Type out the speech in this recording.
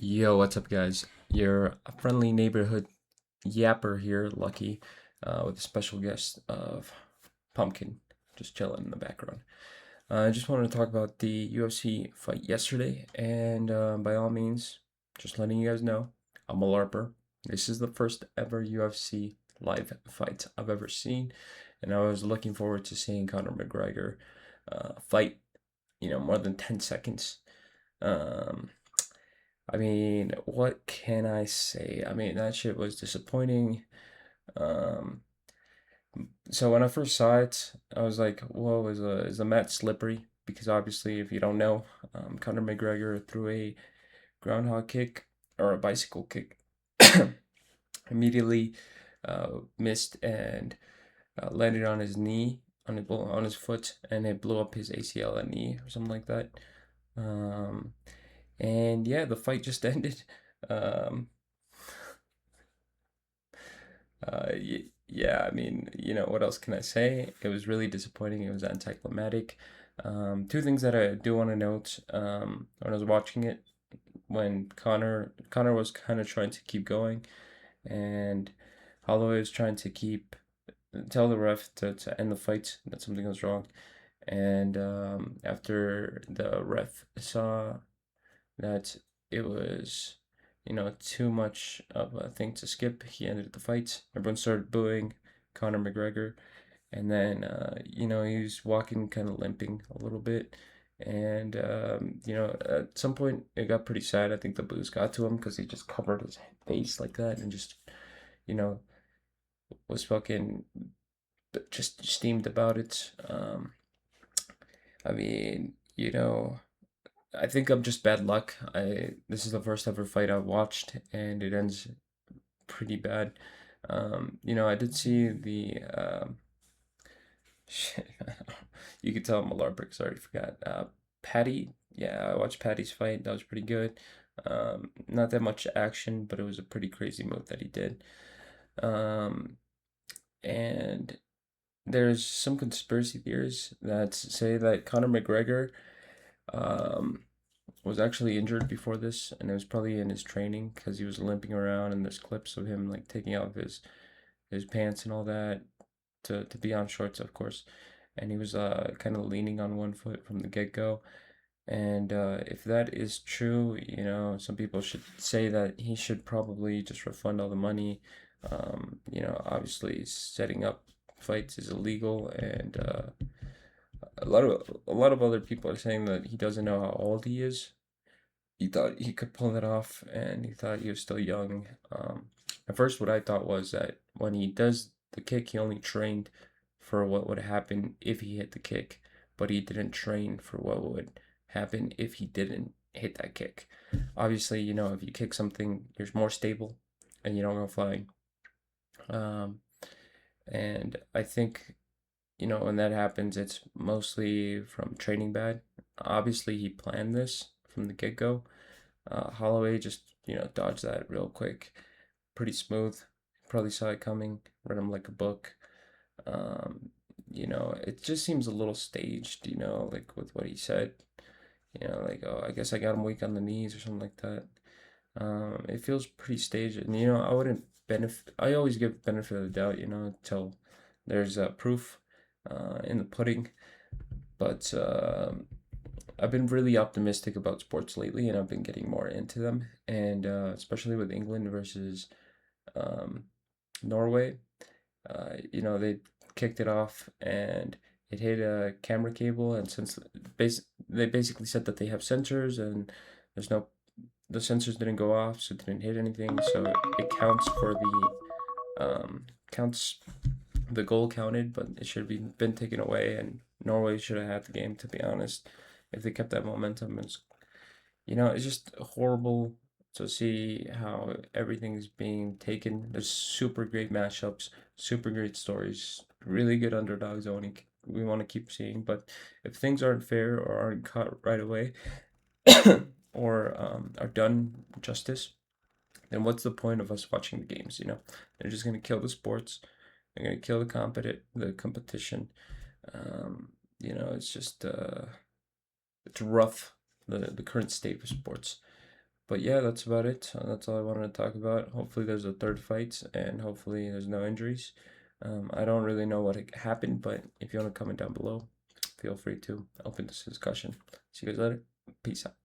Yo, what's up, guys? Your friendly neighborhood yapper here, Lucky, with a special guest of Pumpkin, just chilling in the background. I just wanted to talk about the UFC fight yesterday, and by all means, just letting you guys know, I'm a LARPer. This is the first ever UFC live fight I've ever seen, and I was looking forward to seeing Conor McGregor fight, more than 10 seconds. Um, I mean, what can I say? I mean, that shit was disappointing. Um, so when I first saw it, I was like, "Whoa, is the mat slippery?" Because obviously, if you don't know, Conor McGregor threw a groundhog kick or a bicycle kick, immediately missed and landed on his knee, on his foot, and it blew up his ACL and knee or something like that. Um, and yeah, the fight just ended. Um, yeah, I mean, what else can I say? It was really disappointing. It was anticlimactic. Two things that I do want to note, when I was watching it, when Connor was kind of trying to keep going, and Holloway was trying to tell the ref to end the fight, that something was wrong. And after the ref saw that it was, too much of a thing to skip. He ended the fight. Everyone started booing Conor McGregor, and then he was walking, kind of limping a little bit. And at some point it got pretty sad. I think the boos got to him because he just covered his face like that and just, you know, was fucking just steamed about it. I mean, I think I'm just bad luck. This is the first ever fight I've watched, and it ends pretty bad. I did see the shit. You could tell I'm a LARPer because I already forgot. Patty. Yeah, I watched Patty's fight. That was pretty good. Not that much action, but it was a pretty crazy move that he did. Um, and there's some conspiracy theories that say that Conor McGregor um, was actually injured before this, and it was probably in his training because he was limping around, and there's clips of him like taking off his pants and all that to be on shorts, of course, and he was kind of leaning on one foot from the get-go. And if that is true, some people should say that he should probably just refund all the money. Obviously setting up fights is illegal, and a lot of other people are saying that he doesn't know how old he is. He thought he could pull it off, and he thought he was still young. At first, what I thought was that when he does the kick, he only trained for what would happen if he hit the kick, but he didn't train for what would happen if he didn't hit that kick. Obviously, if you kick something, you're more stable and you don't go flying. Um, and I think, when that happens, it's mostly from training bad. Obviously, he planned this from the get-go. Holloway just, dodged that real quick. Pretty smooth. Probably saw it coming. Read him like a book. It just seems a little staged, like with what he said. Like, oh, I guess I got him weak on the knees or something like that. It feels pretty staged. And, I wouldn't benefit, I always give benefit of the doubt, until there's proof in the pudding. But I've been really optimistic about sports lately, and I've been getting more into them, and especially with England versus um, Norway. They kicked it off, and it hit a camera cable, and since they basically said that they have sensors, and there's no the sensors didn't go off, so it didn't hit anything, so it counts for counts the goal counted, but it should have been taken away, and Norway should have had the game, to be honest, if they kept that momentum. It's just horrible to see how everything is being taken. There's super great matchups, super great stories, really good underdogs. We want to keep seeing, but if things aren't fair or aren't cut right away, or are done justice, then what's the point of us watching the games? They're just gonna kill the sports. They're gonna kill the competition. It's just it's rough, the current state of sports. But yeah, that's about it. That's all I wanted to talk about. Hopefully, there's a third fight, and hopefully, there's no injuries. I don't really know what happened, but if you want to comment down below, feel free to open this discussion. See you guys later. Peace out.